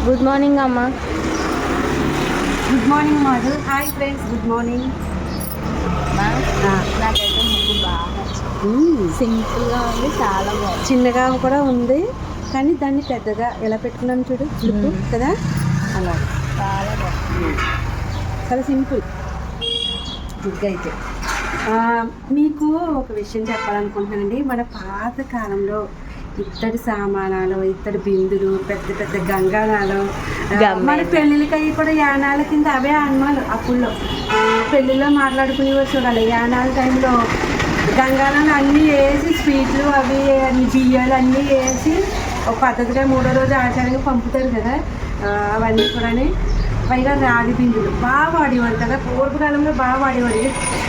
Good morning అమ్మ. Good morning Madhu. Hi friends, good morning. నాకైతే ముగ్గు బాగా నచ్చింది. సింపుల్గా ఉంది, చాలా బాగుంది. చిన్నగా కూడా ఉంది కానీ దాన్ని పెద్దగా ఎలా పెట్టుకున్నాం చూడు, చుట్టూ కదా, అలా చాలా బాగుంది. చాలా సింపుల్ ముగ్గు అయితే. మీకు ఒక విషయం చెప్పాలనుకుంటున్నానండి. మన పాత కాలంలో ఇత్తడి సామానాలు, ఇత్తడి బిందులు, పెద్ద పెద్ద గంగానాలు, మన పెళ్ళిళ్ళకి అవి కూడా యానాల కింద అవే అన్నమాలు. అప్పుల్లో పెళ్ళిలో మాట్లాడుకునేవారు చూడాలి. యానాల టైంలో గంగానాలు అన్నీ వేసి స్వీట్లు అవి అన్ని బియ్యాలు అన్నీ వేసి ఒక పద్ధతిగా 3వ రోజు ఆచారంగా పంపుతారు కదా. అవన్నీ కూడా పైగా రాగి బిందులు బాగా వాడేవారు కదా, పూర్వకాలంలో బాగా వాడేవారు.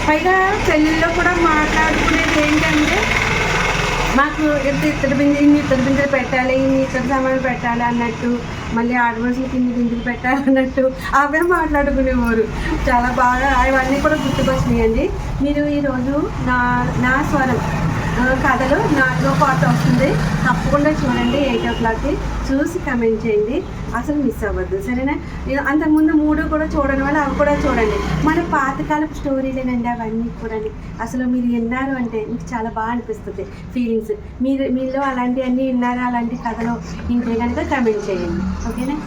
పైగా పెళ్ళిళ్ళలో కూడా మాట్లాడుకునేది ఏంటంటే, మాకు ఇత్తడి బిందెలు పెట్టాలి, ఇన్ని ఇత్తడి సామాన్లు పెట్టాలి అన్నట్టు, మళ్ళీ ఆడమనుషులకి ఇన్ని బిందెలు పెట్టాలి అన్నట్టు అవే మాట్లాడుకునేవారు. చాలా బాగా అవన్నీ కూడా గుర్తుకొచ్చినాయండి. మీరు ఈరోజు నా స్వరం కథలు నాతో పాటు వస్తుంది, తప్పకుండా చూడండి. 8 o'clockకి చూసి కమెంట్ చేయండి, అసలు మిస్ అవ్వద్దు, సరేనా? అంతకుముందు 3 కూడా చూడని వాళ్ళు అవి కూడా చూడండి. మన పాతకాలపు స్టోరీలేనండి అవన్నీ కూడా. అసలు మీరు విన్నారు అంటే మీకు చాలా బాగా అనిపిస్తుంది ఫీలింగ్స్. మీలో అలాంటివన్నీ విన్నారా? అలాంటి కథలు ఇంటే కనుక కమెంట్ చేయండి, ఓకేనా?